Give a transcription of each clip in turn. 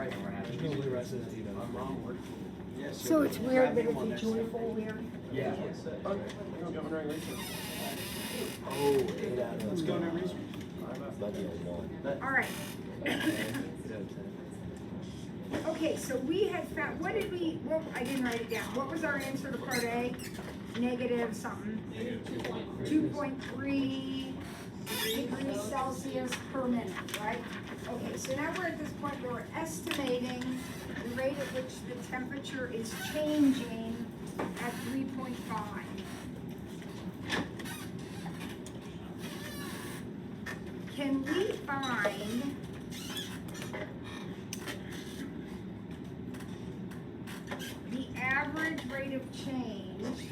right where I have it. Usually the rest of it, you know. My mom worked. Yes. So it's weird, but it's joyful weird. Yeah. Oh, you're going to research. Oh, yeah. Let's go to research. All right. Okay, so we had found, what did we, well, I didn't write it down. What was our answer to part A? Negative something. 2.3 degrees Celsius per minute, right? Okay, so now we're at this point where we're estimating the rate at which the temperature is changing at 3.5. Can we find the average rate of change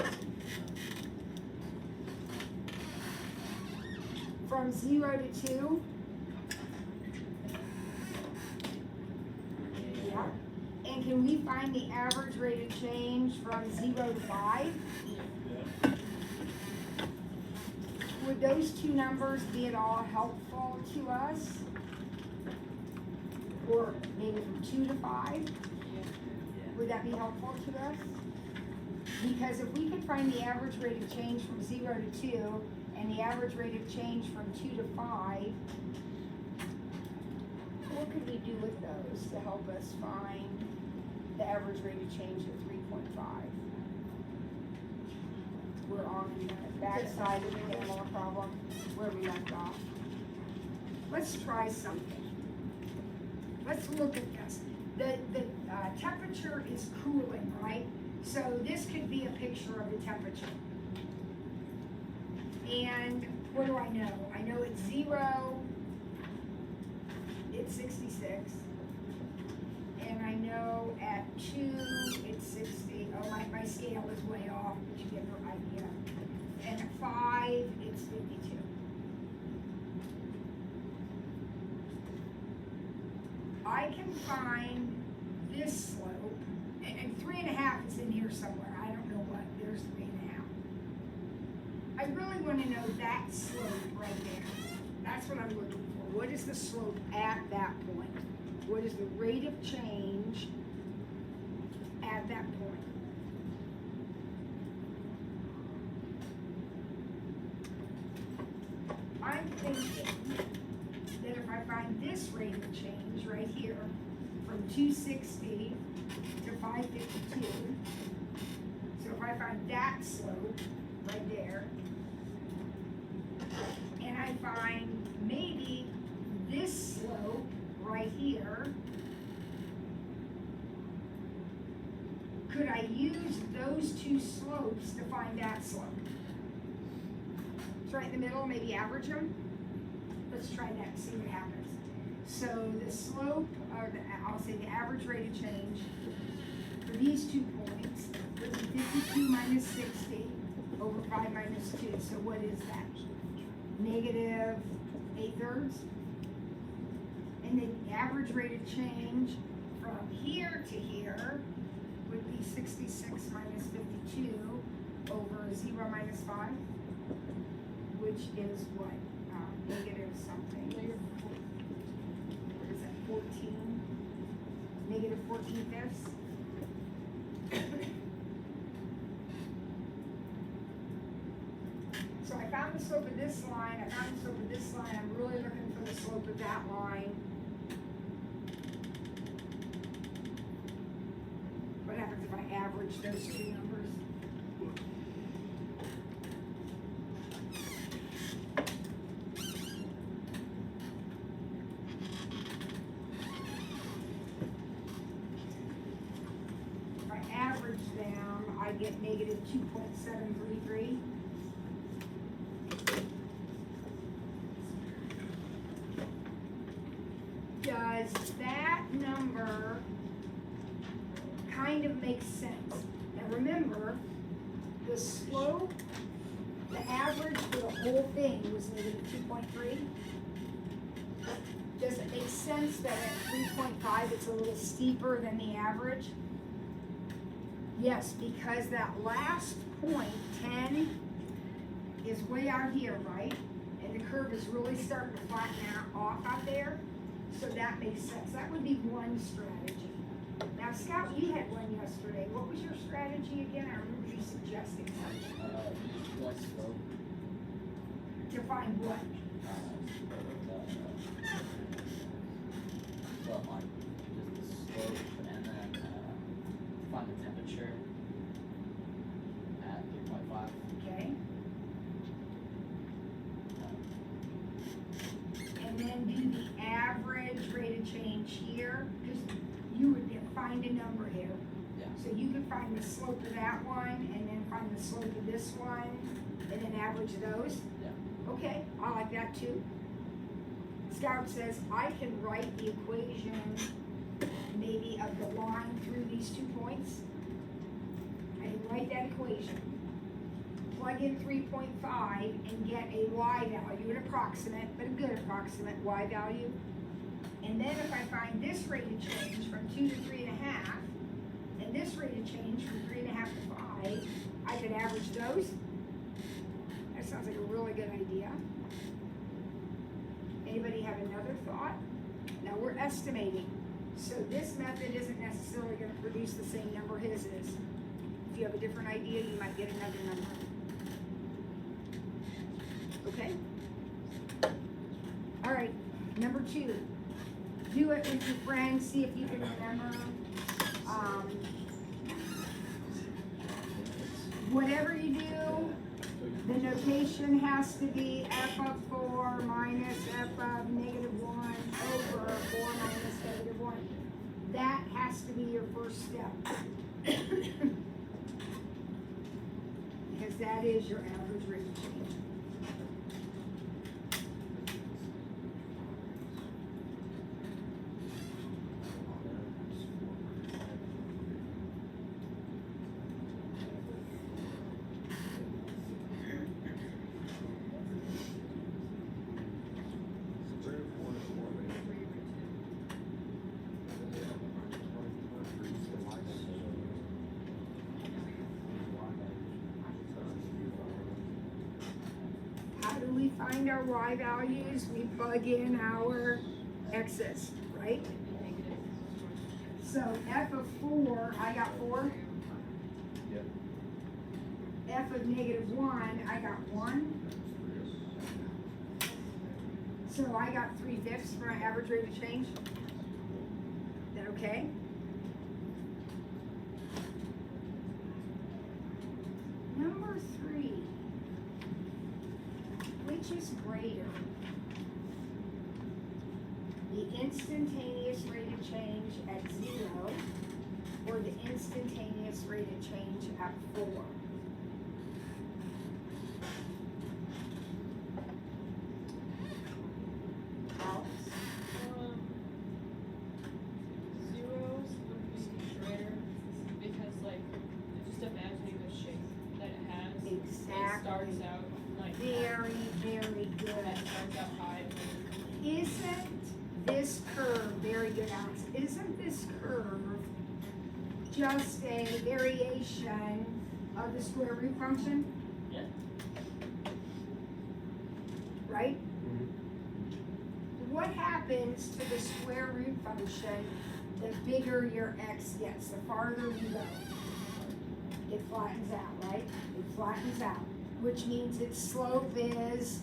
from 0 to 2? Yeah. And can we find the average rate of change from 0 to 5? Would those two numbers be at all helpful to us? Or maybe from 2 to 5? Would that be helpful to us? Because if we could find the average rate of change from 0 to 2 and the average rate of change from 2 to 5, what could we do with those to help us find the average rate of change at 3.5? We're on the back side of the Pamela problem where we left off. Let's try something. Let's look at this. The temperature is cooling, right? So this could be a picture of the temperature. And what do I know? I know at 0, it's 66. And I know at 2, it's 60. Oh, my scale is way off, but you get the idea. And at 5, it's 52. I can find this slope, and 3.5 is in here somewhere. I don't know what. There's 3.5. I really want to know that slope right there. That's what I'm looking for. What is the slope at that point? What is the rate of change at that point? I'm thinking that if I find this rate of change right here, from 260 to 552, so if I find that slope right there, and I find maybe this slope right here, could I use those two slopes to find that slope? It's right in the middle, maybe average them. Let's try that and see what happens. So the slope, or I'll say the average rate of change for these 2 points would be 52 minus 60 over 5 minus 2. So what is that? Negative 8/3. And the average rate of change from here to here would be 66 minus 52 over 0 minus 5, which is what? Negative something. What is that? 14? Negative 14/5. So I found the slope of this line. I found the slope of this line. I'm really looking for the slope of that line. What happens if I average those two numbers? If I average them, I get negative 2.733. Does that number kind of make sense? Now remember, the slope, the average for the whole thing was negative 2.3. Does it make sense that at 3.5 it's a little steeper than the average? Yes, because that last point, 10, is way out here, right? And the curve is really starting to flatten out off out there. So that makes sense. That would be one strategy. Scout, you had one yesterday. What was your strategy again? I remember you suggesting something. What's slow? To find what? Well, like, just the slope and then, find the temperature at 3.5. Okay. And then do the average rate of change here, because you would find a number here. Yeah. So you could find the slope of that one, and then find the slope of this one, and then average those. Yeah. Okay, I like that too. Scout says, I can write the equation maybe of the line through these 2 points. I can write that equation. Plug in 3.5 and get a y value, an approximate, but a good approximate y value. And then if I find this rate of change from 2 to 3.5, and this rate of change from 3.5 to 5, I could average those. That sounds like a really good idea. Anybody have another thought? Now we're estimating. So this method isn't necessarily going to produce the same number his is. If you have a different idea, you might get another number. Okay? All right, number 2. Do it with your friends, see if you can remember. Whatever you do, the notation has to be f of 4 minus f of negative 1 over 4 minus negative 1. That has to be your first step. Because that is your average rate of change. We find our y values, we plug in our x's, right? So f of 4, I got 4. Yep. F of negative 1, I got 1. So I got 3/5 for my average rate of change. Is that okay? Number 3. Which is greater? The instantaneous rate of change at 0 or the instantaneous rate of change at 4? Alex? Zeros would be greater because, like, just imagining the shape that it has. Exactly. It starts out like Very, very and good. it starts out high. Isn't this curve, very good, Alex, isn't this curve just a variation of the square root function? Yeah. Right? Mm-hmm. What happens to the square root function the bigger your x gets, the farther you go? It flattens out, right? It flattens out, which means its slope is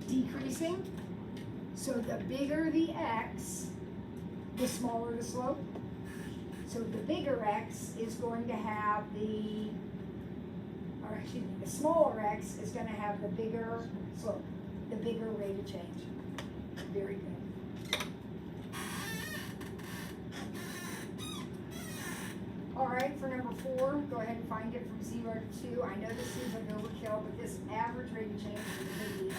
decreasing. So the bigger the x, the smaller the slope. So the bigger x is going to have the smaller x is going to have the bigger slope, the bigger rate of change. Very good. All right, for number 4, go ahead and find it from 0 to 2. I know this seems like overkill, but this average rate of change is a big deal.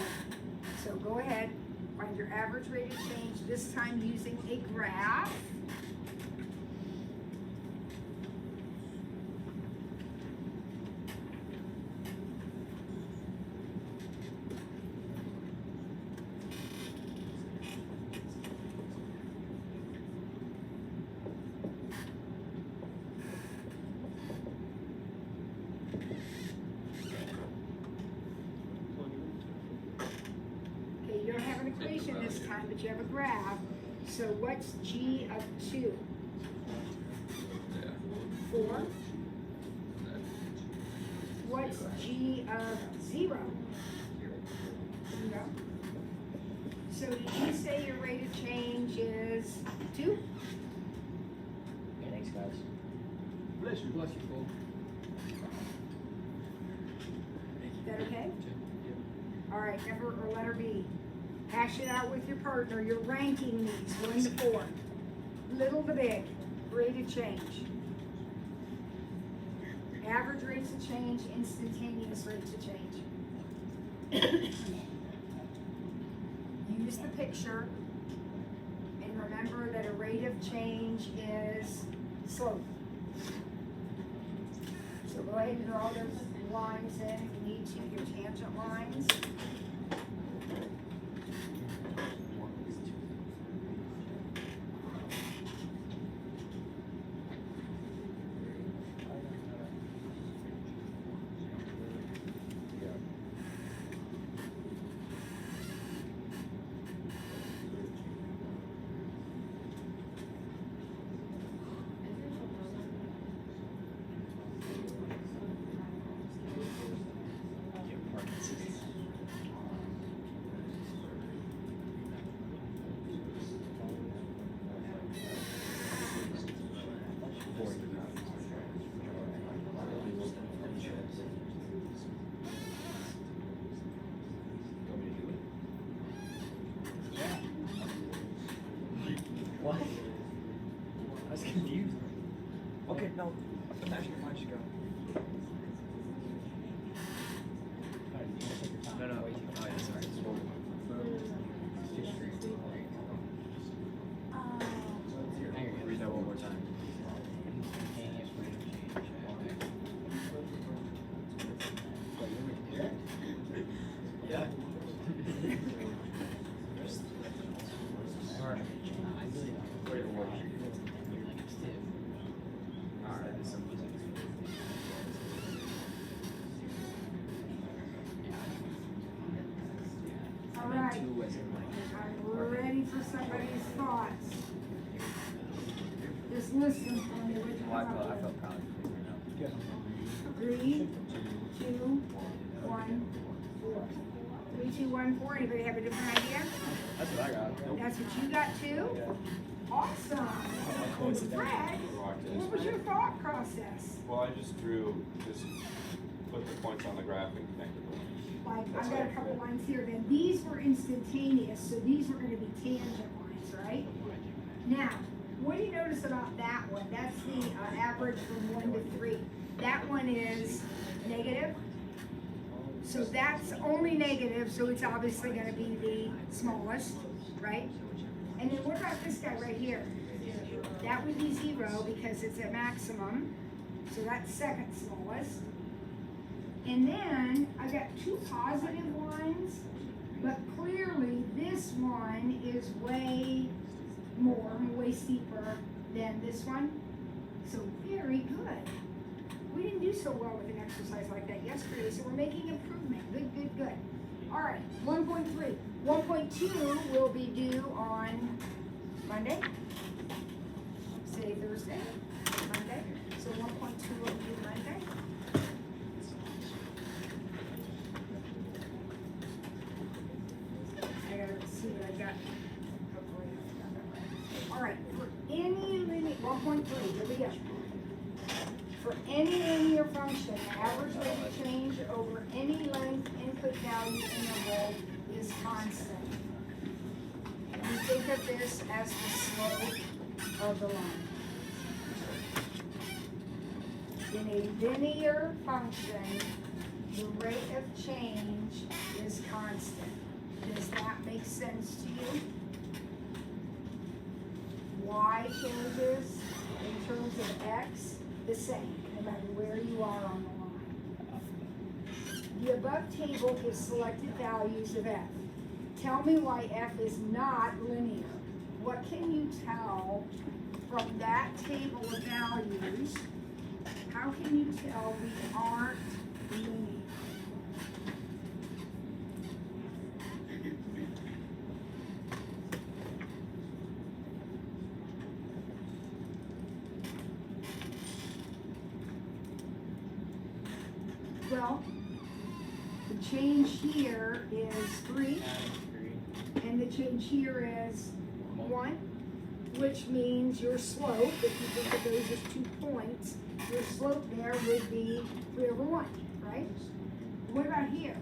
So go ahead, find your average rate of change, this time using a graph. Okay, you don't have an equation this time, but you have a graph. So what's g of 2? Yeah. What's G of 0? 0. So did you say your rate of change is 2? Okay, thanks guys. Bless you. Bless you, fool. Is that okay? All right, letter B. Hash it out with your partner. You're ranking these 1 to 4. Little to big. Rate of change. Average rates of change, instantaneous rates of change. Use the picture and remember that a rate of change is slope. So go ahead and draw those lines in if you need to, your tangent lines. What? I was confused. Okay, no. Imagine if I should go. No, no. Oh, yeah, sorry. Read that one more time. Instantaneous rate of change. Yeah. Alright. Wait, what? Alright, this is All right, two as in like. I'm ready for somebody's thoughts. Just listen for me. What you Well, I come felt, I up felt proud. with. 3, 2, 1, 4. 3, 2, 1, 4. Anybody have a different idea? That's what I got. That's what you got too? Yeah. Awesome. Coincidence. Fred, what was your thought process? Well, I just put the points on the graph and connected them. Like, That's I've got a right. couple lines here, then these were instantaneous, so these were gonna be tangent lines, right? Now, what do you notice about that one? That's the average from 1 to 3. That one is negative. So that's only negative, so it's obviously gonna be the smallest, right? And then what about this guy right here? That would be 0 because it's at maximum, so that's second smallest. And then I got 2 positive ones, but clearly this one is way way steeper than this one. So very good. We didn't do so well with an exercise like that yesterday, so we're making improvement. Good, good, good. All right, 1.3. 1.2 will be due on Monday. Say Thursday, Monday. So 1.2 will be due Monday. I gotta see what I got. Hopefully I got that right. All right, for any linear, 1.3, here we go. For any linear function, the average rate of change over any length input value interval is constant. We think of this as the slope of the line. In a linear function, the rate of change is constant. Does that make sense to you? Y changes in terms of x, the same, no matter where you are on the line. The above table gives selected values of f. Tell me why f is not linear. What can you tell from that table of values? How can you tell we aren't linear? Well, Well, the change here is 3, and the change here is 1, which means your slope, if you think of those as 2 points, your slope there would be 3 over 1, right? What about here?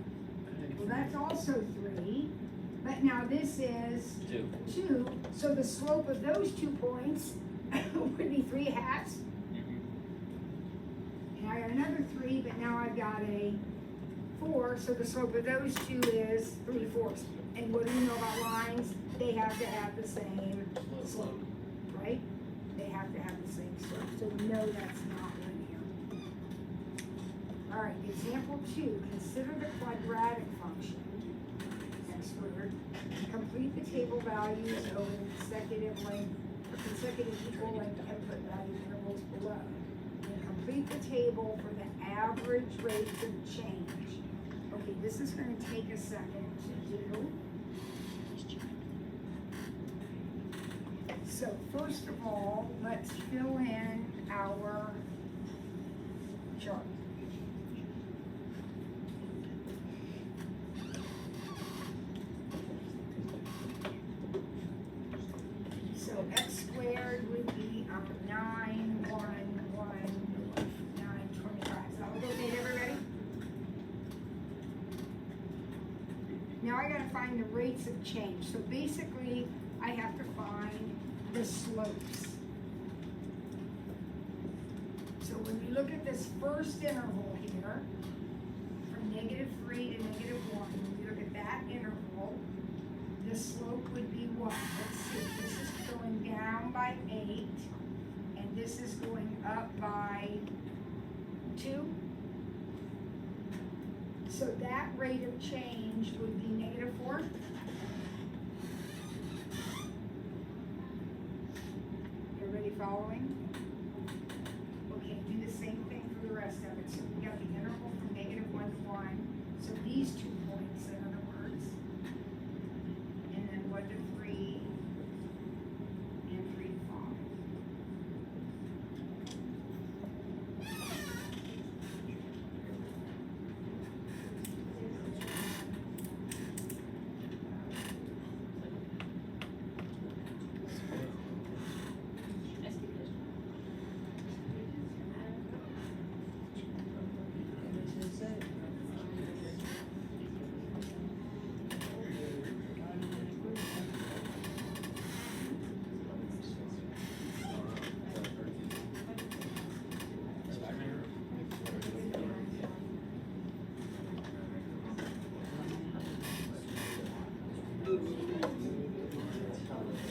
Well, that's also 3, but now this is 2, so the slope of those 2 points would be 3 halves. And I got another 3, but now I've got a 4, so the slope of those 2 is 3/4. And what do we know about lines? They have to have the same slope, right? They have to have the same slope, so we know that's not linear. All right, example 2, consider the quadratic function, x squared. Complete the table values over the consecutive length, or consecutive equal length input value intervals below. And complete the table for the average rates of change. Okay, this is gonna take a second to do. So first of all, let's fill in our chart. So x squared would be 9, 1, 1, 9, 25. Is that okay, everybody? Now I gotta find the rates of change. So basically, I have to find the slopes. So when we look at this first interval here, from -3 to -1, when we look at that interval, the slope would be what? Let's see, this is going down by 8, and this is going up by 2. So that rate of change would be -4. Everybody following? Okay, do the same thing for the rest of it. So we got the interval from -1 to 1. So these 2 points, in other words. And then 1 to 3, and 3 to 5.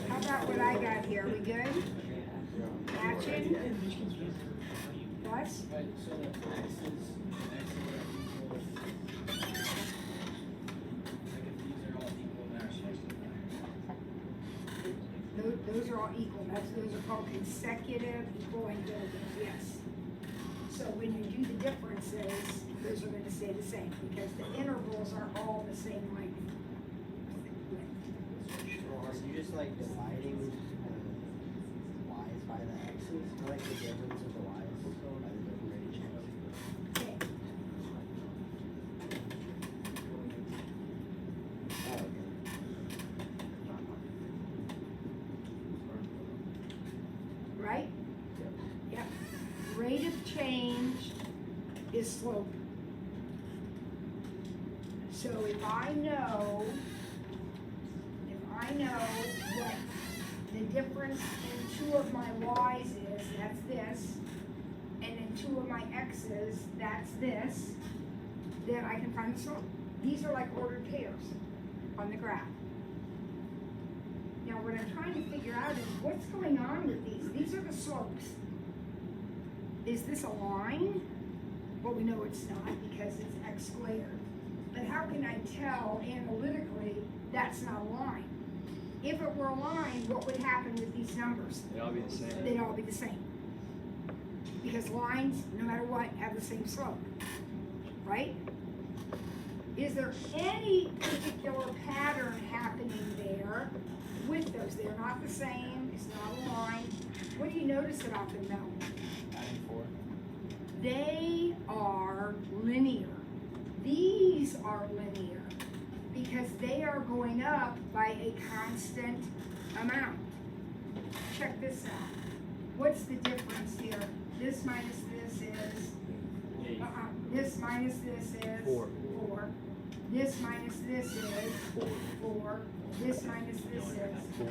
How about what I got here? We good? Matching? What? Right, so the x's equal, like if these are all equal, that's Those are all equal. Those are called consecutive equaling buildings, yes. So when you do the differences, those are going to stay the same because the intervals are all the same length. Are you just like dividing the y's by the x's? I like the difference of the y's by the different rate of change. Okay. Oh, okay. Right? Yep. Rate of change is slope. So if I know what the difference in 2 of my y's is, that's this, and in 2 of my x's, that's this, then I can find the slope. These are like ordered pairs on the graph. Now what I'm trying to figure out is what's going on with these. These are the slopes. Is this a line? Well, we know it's not because it's x squared. But how can I tell analytically that's not a line? If it were a line, what would happen with these numbers? They all be the same. They'd all be the same. Because lines, no matter what, have the same slope, right? Is there any particular pattern happening there with those? They're not the same, it's not a line. What do you notice about them though? adding 4. They are linear. These are linear because they are going up by a constant amount. Check this out. What's the difference here? This minus this is, this minus this is 4. 4. This minus this is 4. This minus this is 4.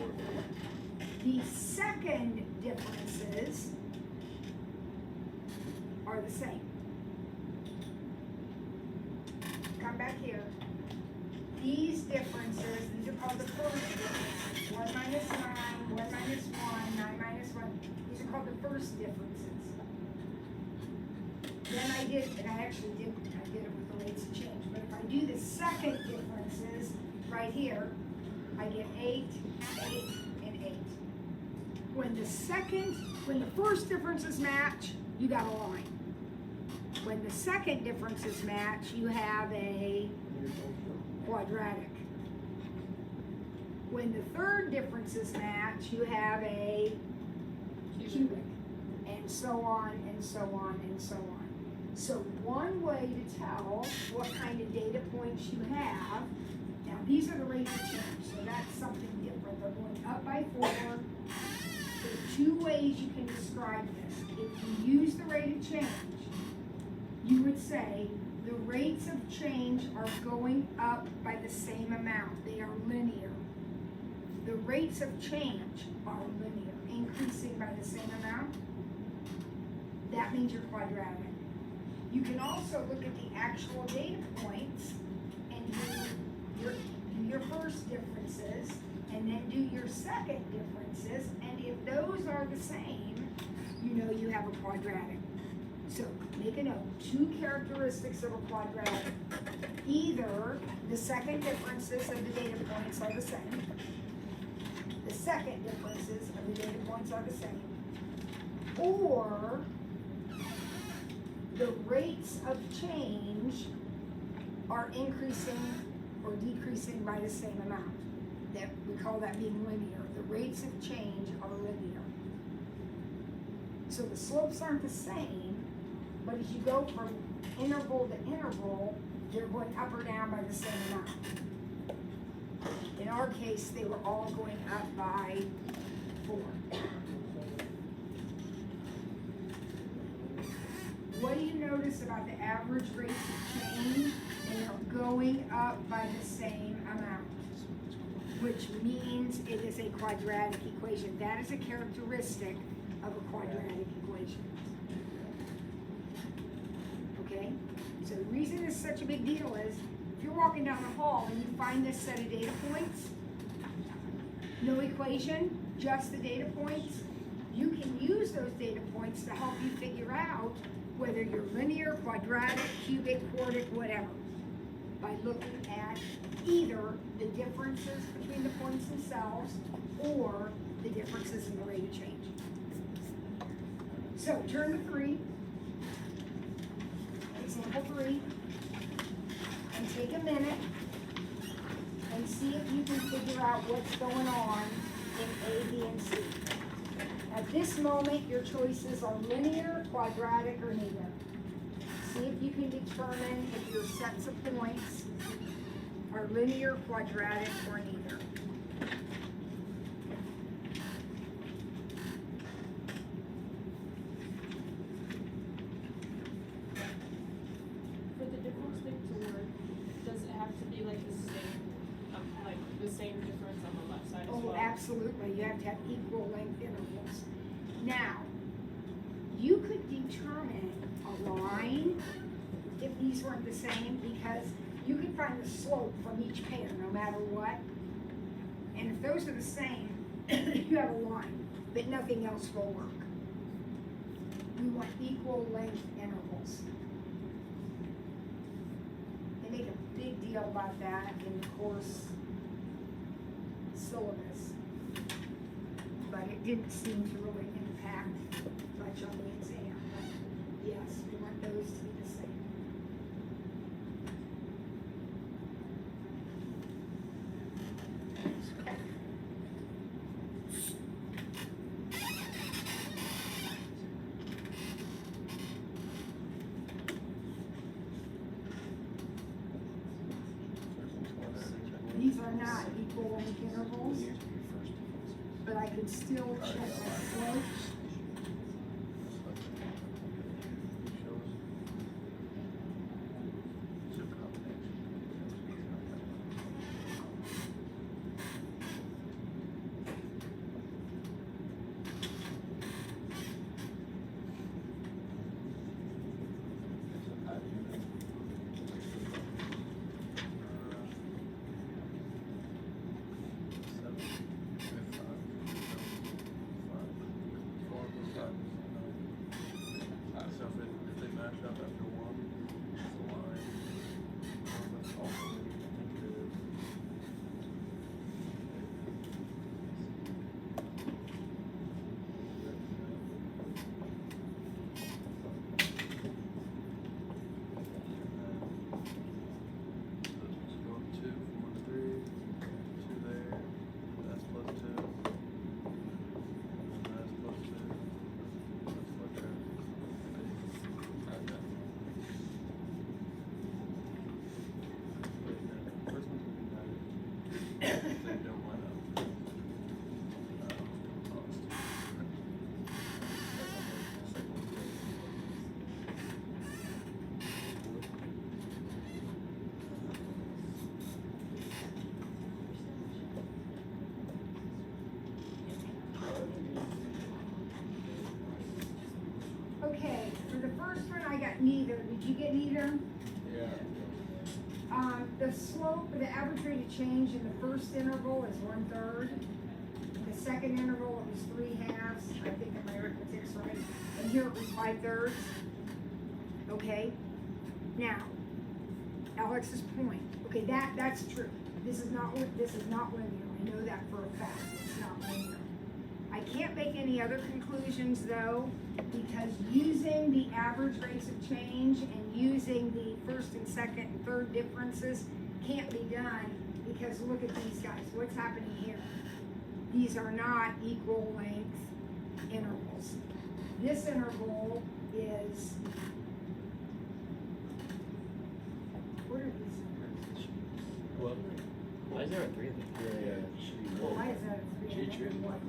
The second differences are the same. Come back here. These differences, these are called the first difference. 1 minus 9, 1 minus 1, 9 minus 1. These are called the first differences. Then I did it with the rates of change. But if I do the second differences right here, I get 8, 8, and 8. When the first differences match, you got a line. When the second differences match, you have a quadratic. When the third differences match, you have a cubic. And so on, and so on, and so on. So one way to tell what kind of data points you have, now these are the rates of change, so that's something different. They're going up by 4. There are 2 ways you can describe this. If you use the rate of change, you would say the rates of change are going up by the same amount. They are linear. The rates of change are linear, increasing by the same amount. That means you're quadratic. You can also look at the actual data points and do your first differences and then do your second differences, and if those are the same, you know you have a quadratic. So make a note, 2 characteristics of a quadratic. Either the second differences of the data points are the same, the second differences of the data points are the same, or the rates of change are increasing or decreasing by the same amount. That we call that being linear. The rates of change are linear. So the slopes aren't the same, but as you go from interval to interval, they're going up or down by the same amount. In our case, they were all going up by 4. What do you notice about the average rates of change? They are going up by the same amount, which means it is a quadratic equation. That is a characteristic of a quadratic equation. Okay? So the reason it's such a big deal is, if you're walking down the hall and you find this set of data points, no equation, just the data points, you can use those data points to help you figure out whether you're linear, quadratic, cubic, quartic, whatever, by looking at either the differences between the points themselves or the differences in the rate of change. So turn to 3, example 3, and take a minute and see if you can figure out what's going on in A, B, and C. At this moment, your choices are linear, quadratic, or neither. See if you can determine if your sets of points are linear, quadratic, or neither. For the difference thing to work, does it have to be like the same difference on the left side as well? Oh, absolutely. You have to have equal length intervals. Now, you could determine a line if these weren't the same, because you can find the slope from each pair no matter what. And if those are the same, you have a line, but nothing else will work. We want equal length intervals. They make a big deal about that in the course syllabus, but it didn't seem to really impact much on the exam. But yes, we want those to be the same. not equal length intervals, but I could still check my slopes. Okay, for the first one, I got neither. Did you get neither? Yeah. The slope, the average rate of change in the first interval is 1/3. The second interval, it was 3/2. I think that my arithmetic's right. And here it was 5/3. Okay? Now, Alex's point. Okay, that's true. This is not linear. I know that for a fact. It's not linear. I can't make any other conclusions though, because using the average rates of change and using the first and second and third differences can't be done, because look at these guys. What's happening here? These are not equal length intervals. This interval is, what are these numbers? Well, Why is there a 3 of them? Why is that a 3 Teacher. and 1?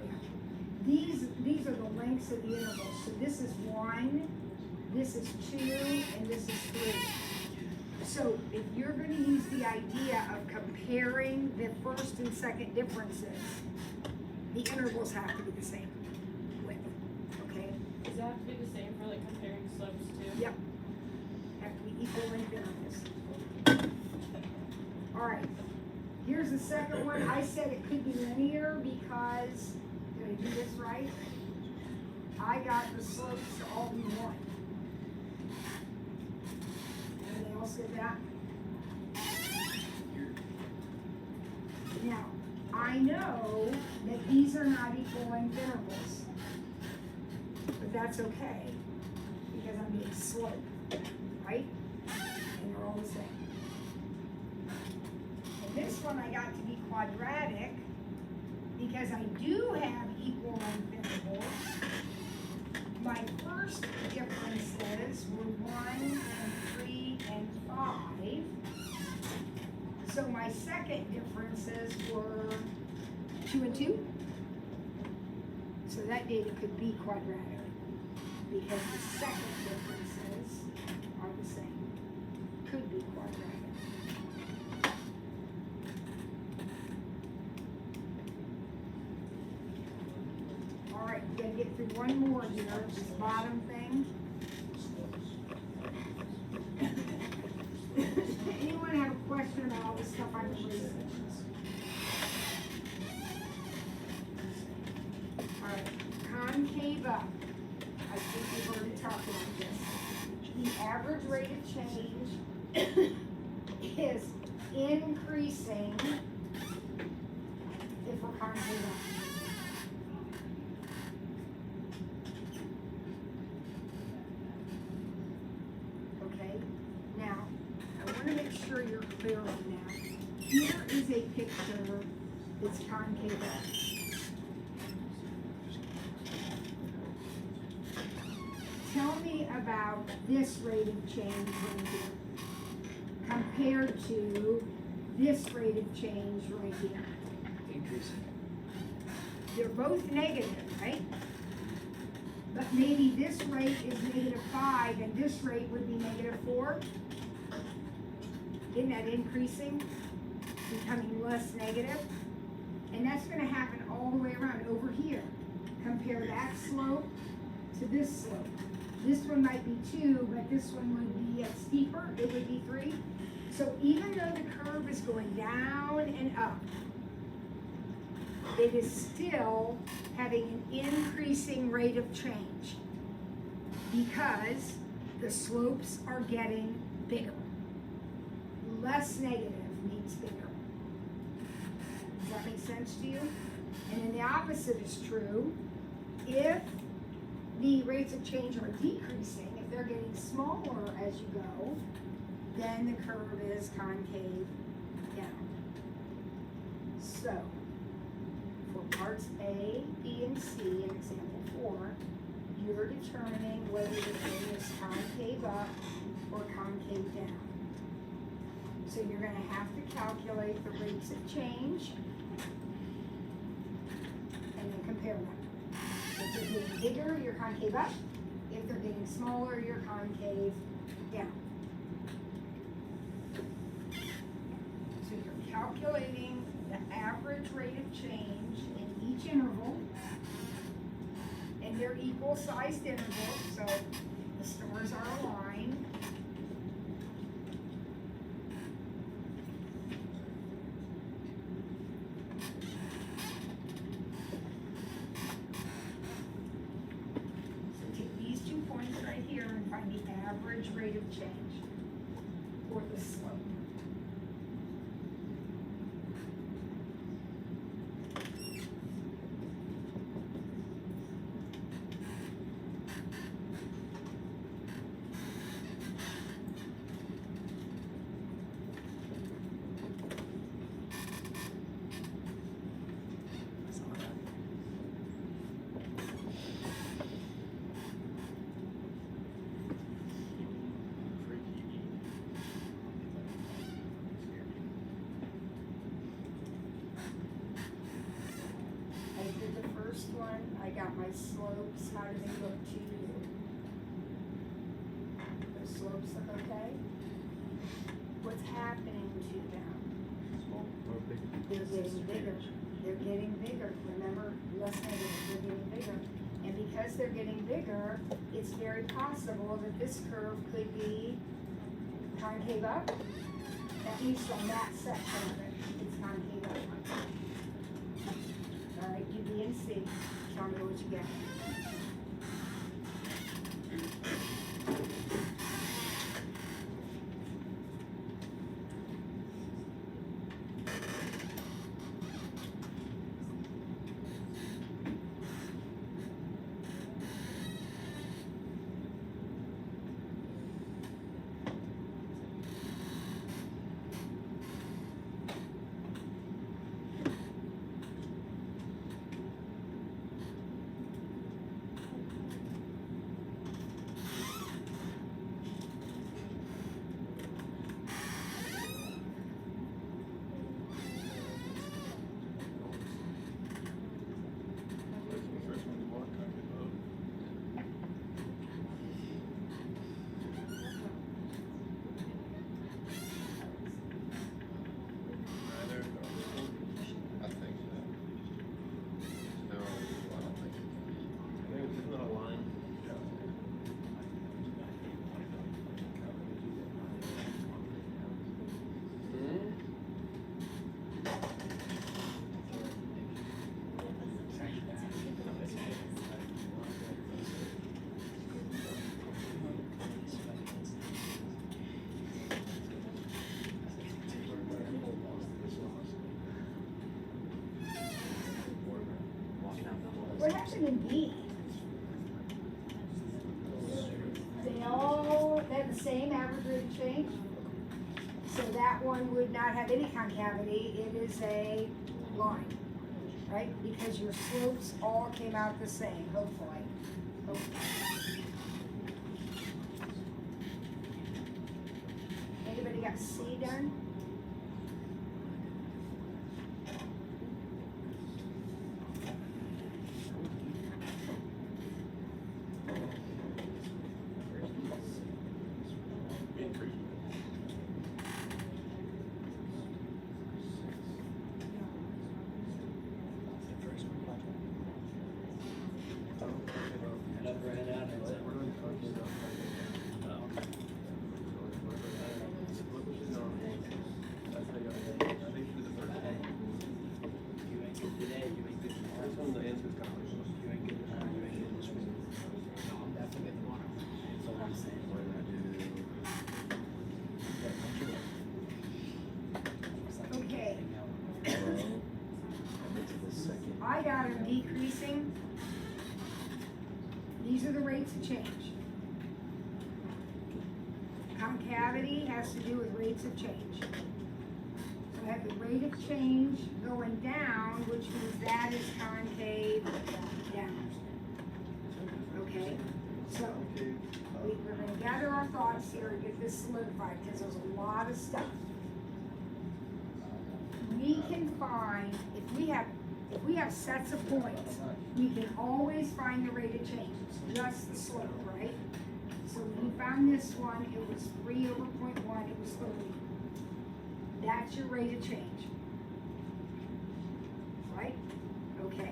These are the lengths of the intervals. So this is 1, this is 2, and this is 3. So if you're going to use the idea of comparing the first and second differences, the intervals have to be the same width. Okay? Does that have to be the same for like comparing slopes too? Yep. Have to be equal length intervals. All right. Here's the second one. I said it could be linear because, did I do this right? I got the slopes to all be 1. Anybody else get that? Now, I know that these are not equal length intervals, but that's okay, because I'm being slope, right? And they're all the same. And this one I got to be quadratic, because I do have equal length intervals. My first differences were 1 and 3 and 5. So my second differences were 2 and 2. So that data could be quadratic, because the second differences are the same. Could be quadratic. All right, we gotta get through one more here, this bottom thing. Anyone have a question about all the stuff I'm reading? All right, concave up. I think we've already talked about this. The average rate of change is increasing if we're concave up. Okay, now, I want to make sure you're clear on that. Here is a picture that's concave up. Tell me about this rate of change right here compared to this rate of change right here. Increasing. They're both negative, right? But maybe this rate is -5 and this rate would be -4. Isn't that increasing? Becoming less negative? And that's gonna happen all the way around over here. Compare that slope to this slope. This one might be 2, but this one would be steeper, it would be 3. So even though the curve is going down and up, it is still having an increasing rate of change because the slopes are getting bigger. Less negative means bigger. Does that make sense to you? And then the opposite is true. If the rates of change are decreasing, if they're getting smaller as you go, then the curve is concave down. So, for parts A, B, and C in example 4, you're determining whether the thing is concave up or concave down. So you're going to have to calculate the rates of change and then compare them. If they're getting bigger, you're concave up. If they're getting smaller, you're concave down. So you're calculating the average rate of change in each interval. And they're equal sized intervals, so the stars are aligned. So take these 2 points right here and find the average rate of change for the slope. I got my slopes. How do they look to you? The slopes look okay? What's happening to them? Small, or big? They're getting bigger. They're getting bigger. Remember, less negative, they're getting bigger. And because they're getting bigger, it's very possible that this curve could be concave up. At least on that section of it, it's concave up. All right, do B and C. Tell me what you get. What happened in B? They all have the same average rate of change. So that one would not have any concavity. It is a line, right? Because your slopes all came out the same, hopefully. Anybody got C done? I got them decreasing, these are the rates of change. Concavity has to do with rates of change. So I have the rate of change going down, which means that is concave down. Okay, so we're gonna gather our thoughts here and get this solidified, because there's a lot of stuff. We can find, if we have sets of points, we can always find the rate of change. It's just the slope, right? So when we found this one, it was 3 over 0.1, it was 30. That's your rate of change. Right? Okay.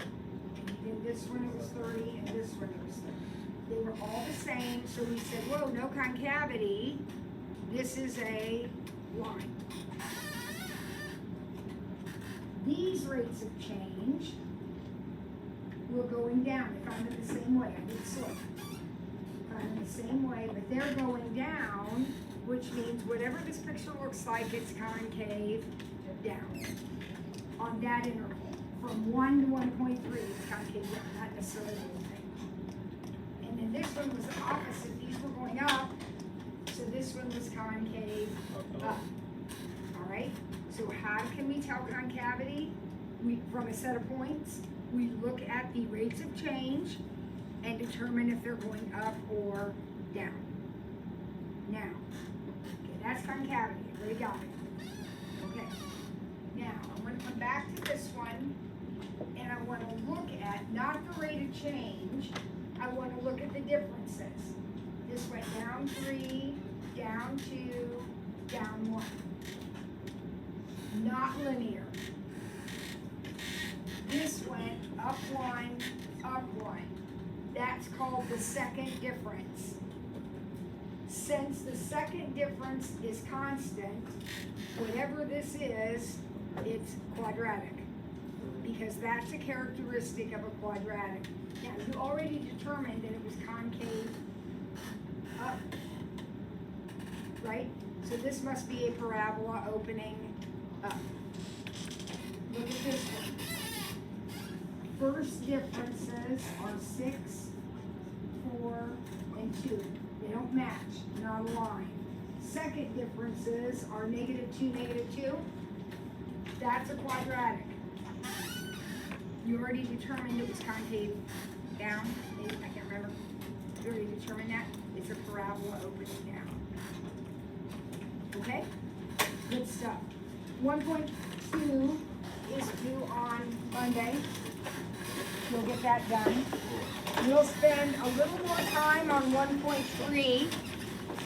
And then this one it was 30, and this one it was 30. They were all the same, so we said, whoa, no concavity. This is a line. These rates of change were going down. They found it the same way. I did slope. Found it the same way, but they're going down, which means whatever this picture looks like, it's concave down. On that interval. From 1 to 1.3, it's concave down, not necessarily the whole thing. And then this one was the opposite. These were going up, so this one was concave up. All right? So how can we tell concavity? From a set of points, we look at the rates of change and determine if they're going up or down. Now, okay, that's concavity. I already got it. Okay. Now, I'm going to come back to this one, and I want to look at not the rate of change. I want to look at the differences. This went down 3, down 2, down 1. Not linear. This went up 1, up 1. That's called the second difference. Since the second difference is constant, whatever this is, it's quadratic. Because that's a characteristic of a quadratic. Now, you already determined that it was concave up, right? So this must be a parabola opening up. Look at this one. First differences are 6, 4, and 2. They don't match, not a line. Second differences are -2, -2. That's a quadratic. You already determined it was concave down. Maybe, I can't remember. You already determined that. It's a parabola opening down. Okay? Good stuff. 1.2 is due on Monday. You'll get that done. We'll spend a little more time on 1.3